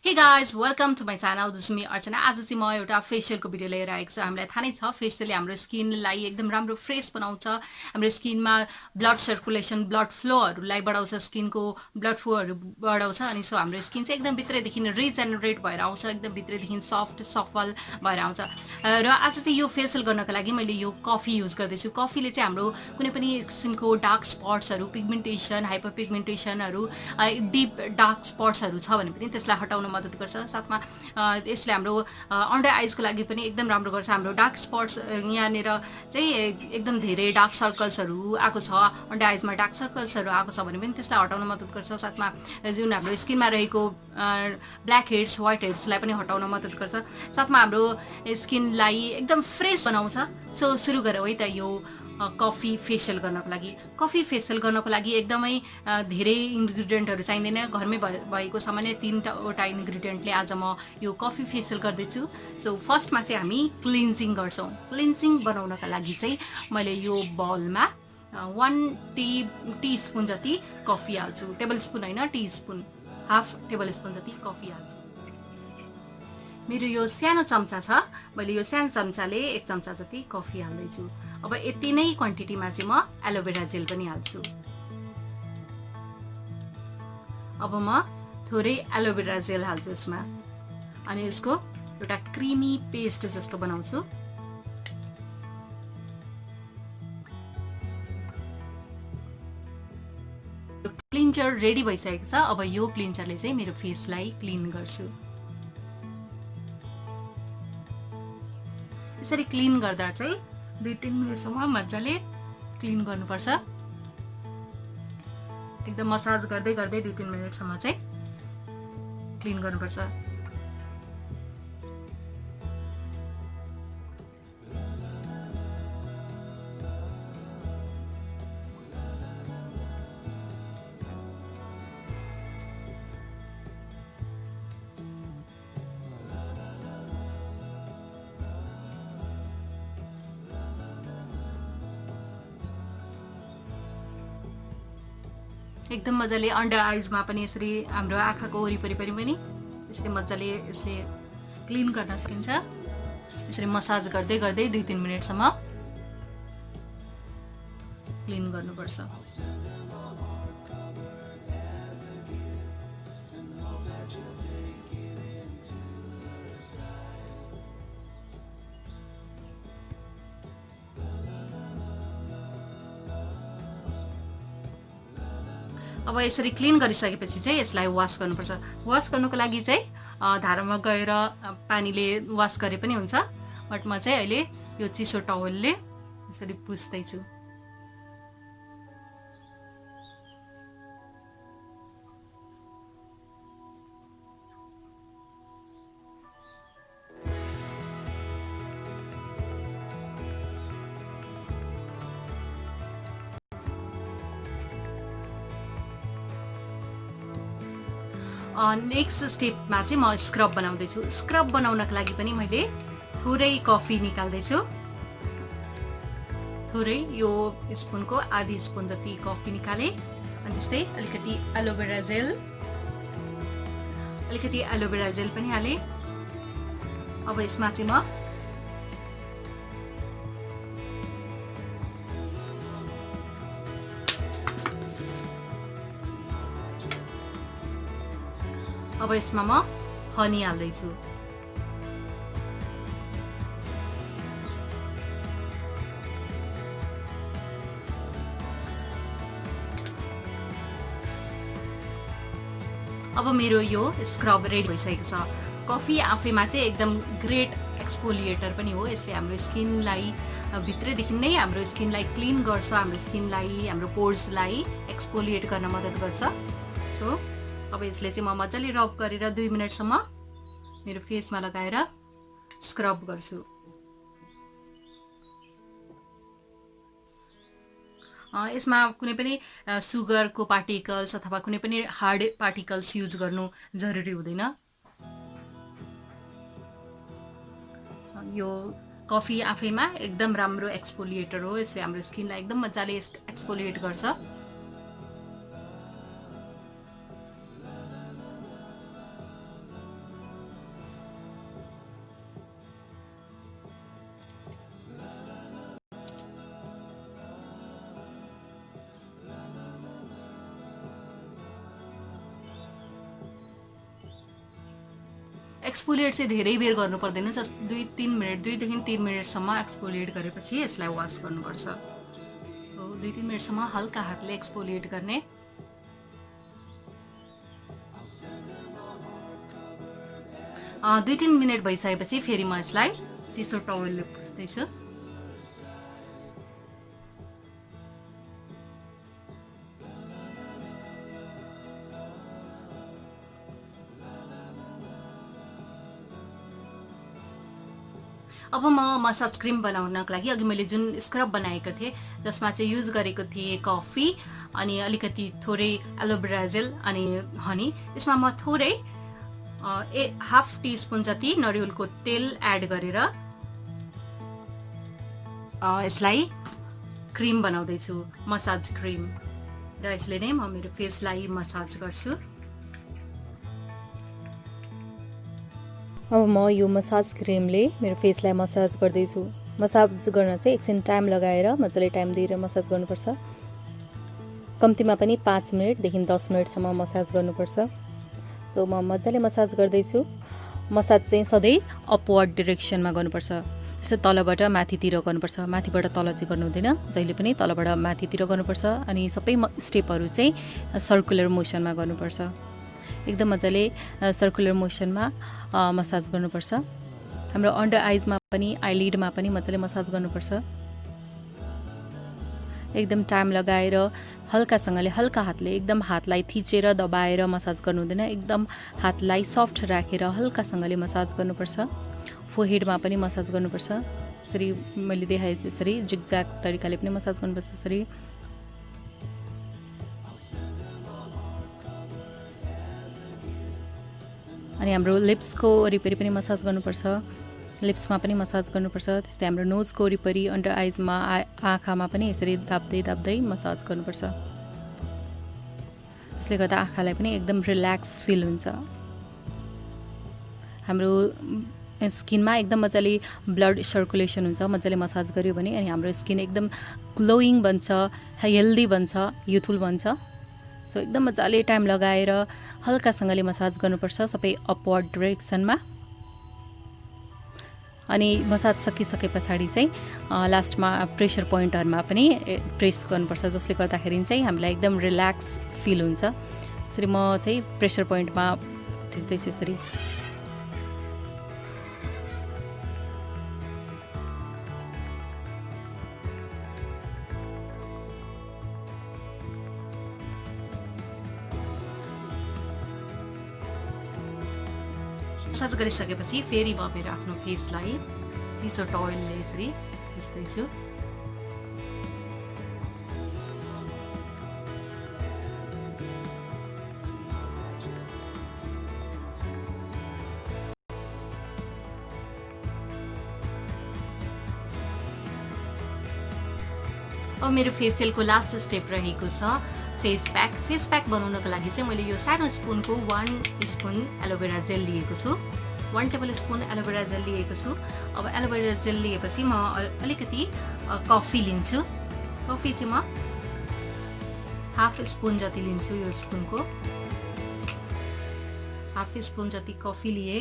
Hey guys, welcome to my channel. This is me अर्चना. आज चाहिँ म एउटा फेसियलको भिडियो लिएर आएको छु. हामीलाई थाहा नै छ फेसियलले हाम्रो स्किनलाई एकदम राम्रो फ्रेश बनाउँछ. हाम्रो स्किनमा ब्लड सर्कुलेसन, ब्लड फ्लोहरूलाई बढाउँछ, स्किनको ब्लड फ्लोहरू बढाउँछ अनि सो हाम्रो स्किन चाहिँ एकदम भित्रैदेखि रिजेनरेट भएर आउँछ, एकदम भित्रैदेखि सफ्ट सफल भएर आउँछ. र आज चाहिँ यो फेसियल गर्नको लागि मैले यो कफी युज गर्दैछु. कफीले चाहिँ हाम्रो कुनै पनि किसिमको डार्क स्पट्सहरू, पिगमेन्टेसन, हाइपर पिगमेन्टेसनहरू, डिप डार्क स्पट्सहरू छ भने पनि त्यसलाई हटाउन मद्दत गर्छ. साथमा यसले हाम्रो अन्डर आइजको लागि पनि एकदम राम्रो गर्छ. हाम्रो डार्क स्पट्स यहाँनिर चाहिँ एकदम धेरै डार्क सर्कल्सहरू आएको छ, अन्डर आइजमा डार्क सर्कल्सहरू आएको छ भने पनि त्यसलाई हटाउन मद्दत गर्छ. साथमा जुन हाम्रो स्किनमा रहेको ब्ल्याक हेड्स, व्हाइट हेड्सलाई पनि हटाउन मद्दत गर्छ. साथमा हाम्रो स्किनलाई एकदम फ्रेस बनाउँछ. सो सुरु गरौँ है त यो कफी फेसियल गर्नको लागि. कफी फेसियल गर्नको लागि एकदमै धेरै इन्ग्रिडियन्टहरू चाहिँदैन. घरमै भएको सामान्य 3वटा इन्ग्रिडियन्टले आज म यो कफी फेसियल गर्दैछु. सो फर्स्टमा चाहिँ हामी क्लिन्जिङ गर्छौँ. क्लिन्जिङ बनाउनका लागि चाहिँ मैले यो बलमा 1 टीस्पुन जति कफी हाल्छु. टेबल स्पुन होइन, टीस्पुन, हाफ टेबल स्पुन जति कफी हाल्छु. मेरो यो सानो चम्चा छ, मैले यो सानो चम्चाले 1 चम्चा जति कफी हाल्दैछु. अब यति नै क्वान्टिटीमा चाहिँ म एलोभेरा जेल पनि हाल्छु. अब म थोरै एलोभेरा जेल हाल्छु यसमा अनि यसको एउटा क्रिमी पेस्ट जस्तो बनाउँछु. क्लिन्जर रेडी भइसकेको छ. अब यो क्लिन्जरले चाहिँ मेरो फेसलाई क्लिन गर्छु. यसरी क्लिन गर्दा चाहिँ 2-3 मिनटसम्म मजाले क्लिन गर्नुपर्छ. एकदम मसाज गर्दै गर्दै 2-3 मिनटसम्म चाहिँ क्लिन गर्नुपर्छ. एकदम मजाले अन्डर आइजमा पनि यसरी हाम्रो आँखाको वरिपरि पनि यसरी मजाले यसले क्लिन गर्न सकिन्छ. यसरी मसाज गर्दै गर्दै 2-3 मिनटसम्म क्लिन गर्नुपर्छ. अब यसरी क्लिन गरिसकेपछि चाहिँ यसलाई वास गर्नुपर्छ. वास गर्नुको लागि चाहिँ धारामा गएर पानीले वास गरे पनि हुन्छ, बट म चाहिँ अहिले यो चिसो टवलले यसरी पुस्दैछु. नेक्स्ट स्टेपमा चाहिँ म स्क्रब बनाउँदैछु. स्क्रब बनाउनको लागि पनि मैले थोरै कफी निकाल्दैछु. थोरै यो स्पुनको आधी स्पुन जति कफी निकालेँ अनि त्यस्तै अलिकति एलोभेरा जेल पनि हालेँ. अब यसमा चाहिँ म हनी हाल्दैछु. अब मेरो यो स्क्रब रेडी भइसकेको छ. कफी आफैमा चाहिँ एकदम ग्रेट एक्सफोलिएटर पनि हो. यसले हाम्रो स्किनलाई भित्रैदेखि नै हाम्रो स्किनलाई क्लिन गर्छ, हाम्रो स्किनलाई, हाम्रो पोर्सलाई एक्सफोलिएट गर्न मद्दत गर्छ. सो अब यसले चाहिँ म मजाले रब गरेर 2 मिनटसम्म मेरो फेसमा लगाएर स्क्रब गर्छु. यसमा कुनै पनि सुगरको पार्टिकल्स अथवा कुनै पनि हार्ड पार्टिकल्स युज गर्नु जरुरी हुँदैन. यो कफी आफैमा एकदम राम्रो एक्सफोलिएटर हो. यसले हाम्रो स्किनलाई एकदम मजाले एक्सफोलिएट गर्छ. एक्सफोलिएट चाहिँ धेरै बेर गर्नु पर्दैन, जस्ट 2-3 मिनट 2 देखि 3 मिनटसम्म एक्सफोलिएट गरेपछि यसलाई वास गर्नुपर्छ। सो 2-3 मिनटसम्म हल्का हातले एक्सफोलिएट गर्ने। 2-3 मिनट भइसकेपछि फेरि म यसलाई चिसो टवेलले पुस्दैछु। अब म मसाज क्रिम बनाउनको लागि अघि मैले जुन स्क्रब बनाएको थिएँ जसमा चाहिँ युज गरेको थिएँ कफी अनि अलिकति थोरै एलोभेरा जेल अनि हनी, यसमा म थोरै हाफ टीस्पुन जति नरिवलको तेल एड गरेर यसलाई क्रिम बनाउँदैछु, मसाज क्रिम। र यसले नै म मेरो फेसलाई मसाज गर्छु। अब म यो मसाज क्रिमले मेरो फेसलाई मसाज गर्दैछु। मसाज गर्न चाहिँ एकछिन टाइम लगाएर मजाले टाइम दिएर मसाज गर्नुपर्छ। कम्तीमा पनि 5 मिनटदेखि 10 मिनटसम्म मसाज गर्नुपर्छ। सो म मजाले मसाज गर्दैछु। मसाज चाहिँ सधैँ अपवर्ड डिरेक्सनमा गर्नुपर्छ, जस्तो तलबाट माथितिर गर्नुपर्छ, माथिबाट तल चाहिँ गर्नु हुँदैन। जहिले पनि तलबाट माथितिर गर्नुपर्छ अनि सबै स्टेपहरू चाहिँ सर्कुलर मोसनमा गर्नुपर्छ। एकदम मजाले सर्कुलर मोसनमा मसाज गर्नुपर्छ। हाम्रो अन्डर आइजमा पनि आइलिडमा पनि मजाले मसाज गर्नुपर्छ। एकदम टाइम लगाएर हल्कासँगले हल्का हातले एकदम हातलाई थिचेर दबाएर मसाज गर्नु हुँदैन। एकदम हातलाई सफ्ट राखेर हल्कासँगले मसाज गर्नुपर्छ। फोरहेडमा पनि मसाज गर्नुपर्छ। यसरी मैले देखाए त्यसरी जिगज्याग तरिकाले पनि मसाज गर्नुपर्छ। यसरी अनि हाम्रो लिप्सको वरिपरि पनि मसाज गर्नुपर्छ। लिप्समा पनि मसाज गर्नुपर्छ। त्यस्तै हाम्रो नोजको वरिपरि अन्डर आइजमा आँखामा पनि यसरी दाब्दै दाब्दै मसाज गर्नुपर्छ। त्यसले गर्दा आँखालाई पनि एकदम रिल्याक्स फिल हुन्छ। हाम्रो स्किनमा एकदम मजाले ब्लड सर्कुलेसन हुन्छ मजाले मसाज गर्यो भने, अनि हाम्रो स्किन एकदम ग्लोइङ बन्छ, हेल्दी बन्छ, युथफुल बन्छ। सो एकदम मजाले टाइम लगाएर हल्कासँगले मसाज गर्नुपर्छ सबै अपवर्ड डिरेक्सनमा। अनि मसाज सकिसके पछाडि चाहिँ लास्टमा प्रेसर पोइन्टहरुमा पनि प्रेस गर्नुपर्छ, जसले गर्दाखेरि चाहिँ हामीलाई एकदम रिल्याक्स फिल हुन्छ। यसरी म चाहिँ प्रेसर पोइन्टमा थिच्दैछु यसरी। मसाज गरिसकेपछि फेरि म मेरो आफ्नो फेसलाई चिसो टवेलले यसरी पुस्दैछु। अब मेरो फेसियलको लास्ट स्टेप रहेको छ फेस प्याक। फेस प्याक बनाउनको लागि चाहिँ मैले यो सानो स्पुनको 1 स्पुन एलोभेरा जेल लिएको छु, 1 टेबल स्पुन एलोभेरा जेल लिएको छु। अब एलोभेरा जेल लिएपछि म अलिकति कफी लिन्छु। कफी चाहिँ म हाफ स्पुन जति लिन्छु। यो स्पुनको हाफ स्पुन जति कफी लिए।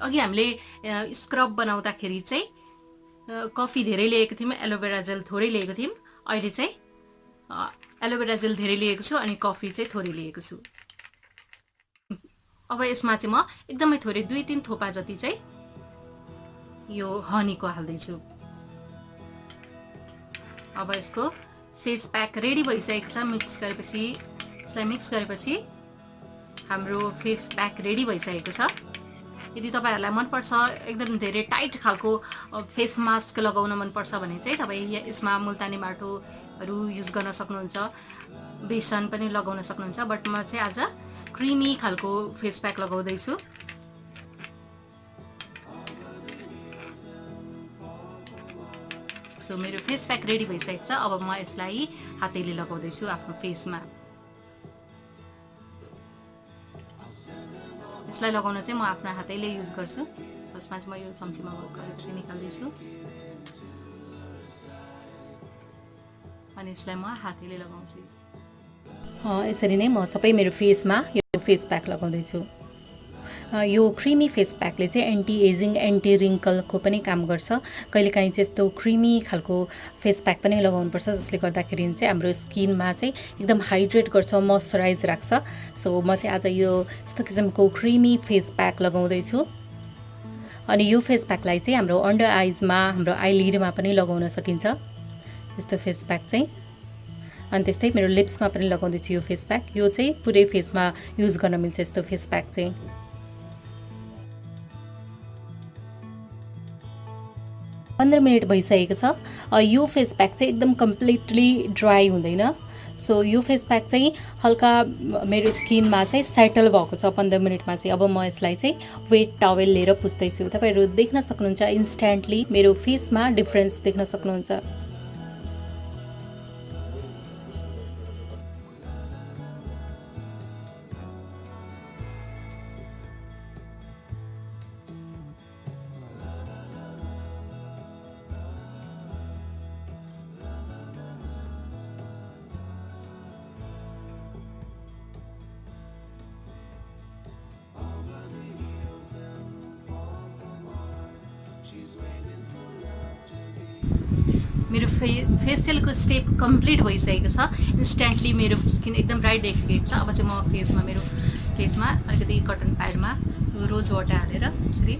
अघि हामीले स्क्रब बनाउँदाखेरि चाहिँ कफी धेरै लिएको थियौँ, एलोभेरा जेल थोरै लिएको थियौँ। अहिले चाहिँ एलोभेरा जेल धेरै लिएको छु अनि कफी चाहिँ थोरै लिएको छु। अब यसमा चाहिँ म एकदमै थोरै 2-3 थोपा जति चाहिँ यो हनीको हाल्दैछु। अब यसको फेस प्याक रेडी भइसकेको छ। यसलाई मिक्स गरेपछि हाम्रो फेस प्याक रेडी भइसकेको छ। यदि तपाईहरुलाई मन पर्छ एकदम धेरै टाइट खालको फेस मास्क लगाउन मन पर्छ भने चाहिँ तपाई यसमा मुल्तानी माटोहरु युज गर्न सक्नुहुन्छ, बेसन पनि लगाउन सक्नुहुन्छ। बट म चाहिँ आज क्रीमी खालको फेस प्याक लगाउँदै छु। सो मेरो फेस प्याक रेडी भइसकेको छ। अब म यसलाई हातैले लगाउँदै छु आफ्नो फेसमा। यसलाई लगाउन चाहिँ म आफ्नो हातैले युज गर्छु। फर्स्टमा चाहिँ म यो चम्चीमा गरेर निकाल्दै छु अनि यसलाई म हातैले लगाउँछु। यसरी नै म सबै मेरो फेसमा यो फेस प्याक लगाउँदै छु। यो क्रिमी फेस प्याकले चाहिँ एन्टी एजिङ एन्टी रिङ्कलको पनि काम गर्छ। कहिलेकाहीँ चाहिँ यस्तो क्रिमी खालको फेस प्याक पनि लगाउनुपर्छ जसले गर्दाखेरि चाहिँ हाम्रो स्किनमा चाहिँ एकदम हाइड्रेट गर्छ, मोइस्चराइज राख्छ। सो म चाहिँ आज यो यस्तो किसिमको क्रिमी फेस प्याक लगाउँदैछु। अनि यो फेस प्याकलाई चाहिँ हाम्रो अन्डर आइजमा, हाम्रो आइलिडमा पनि लगाउन सकिन्छ यस्तो फेस प्याक चाहिँ। अनि त्यस्तै मेरो लिप्समा पनि लगाउँदैछु यो फेस प्याक। यो चाहिँ पुरै फेसमा युज गर्न मिल्छ यस्तो फेस प्याक चाहिँ। 15 मिनट भइसकेको छ। यो फेस प्याक चाहिँ एकदम कम्प्लिटली ड्राई हुँदैन। सो यो फेस प्याक चाहिँ हल्का मेरो स्किनमा चाहिँ सेटल भएको छ 15 मिनटमा चाहिँ। अब म यसलाई चाहिँ वेट टवेल लिएर पुस्दैछु। तपाईँहरू देख्न सक्नुहुन्छ इन्स्ट्यान्टली मेरो फेसमा डिफरेन्स देख्न सक्नुहुन्छ। मेरो फेसियलको स्टेप कम्प्लिट भइसकेको छ। इन्स्ट्यान्टली मेरो स्किन एकदम ब्राइट देखिएको छ। अब चाहिँ म मेरो फेसमा अलिकति कटन प्याडमा रोज वाटर हालेर यसरी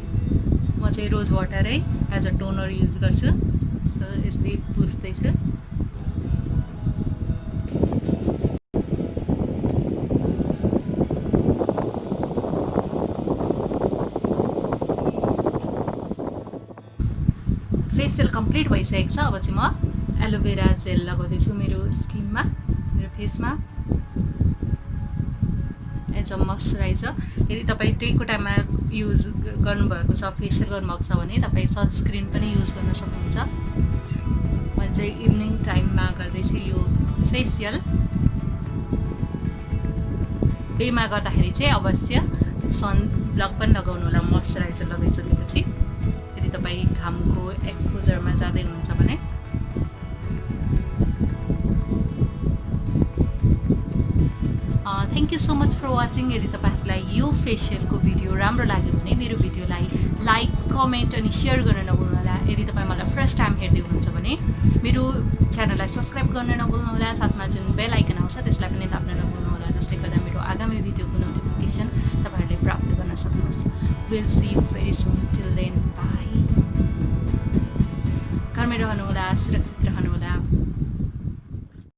म चाहिँ रोज वाटरै एज अ टोनर युज गर्छु। सो यसरी पुस्दैछु। फेसियल कम्प्लिट भइसकेको छ। अब चाहिँ म एलोभेरा जेल लगाउँदैछु मेरो स्किनमा, मेरो फेसमा एज अ मोइस्चराइजर। यदि तपाईँ डेको टाइममा युज गर्नुभएको छ, फेसियल गर्नुभएको छ भने तपाईँ सनस्क्रिन पनि युज गर्न सक्नुहुन्छ। म चाहिँ इभिनिङ टाइममा गर्दैछु यो फेसियल। डेमा गर्दाखेरि चाहिँ अवश्य सन ब्लक पनि लगाउनु होला मोइस्चराइजर लगाइसकेपछि, यदि तपाईँ घामको एक्सपोजरमा जाँदै हुनुहुन्छ भने। Thank you so much for watching. यदि तपाईँहरूलाई यो फेसियलको भिडियो राम्रो लाग्यो भने मेरो भिडियोलाई लाइक, कमेन्ट अनि सेयर गर्न नभुल्नुहोला। यदि तपाईँ मलाई फर्स्ट टाइम हेर्दै हुनुहुन्छ भने मेरो च्यानललाई सब्सक्राइब गर्न नभुल्नुहोला। साथमा जुन बेल आइकन आउँछ त्यसलाई पनि दाब्न नभुल्नुहोला, जसले गर्दा मेरो आगामी भिडियोको नोटिफिकेसन तपाईँहरूले प्राप्त गर्न सक्नुहोस्। Will see you very soon. Till then bye. घरमै रहनुहोला, सुरक्षित रहनुहोला।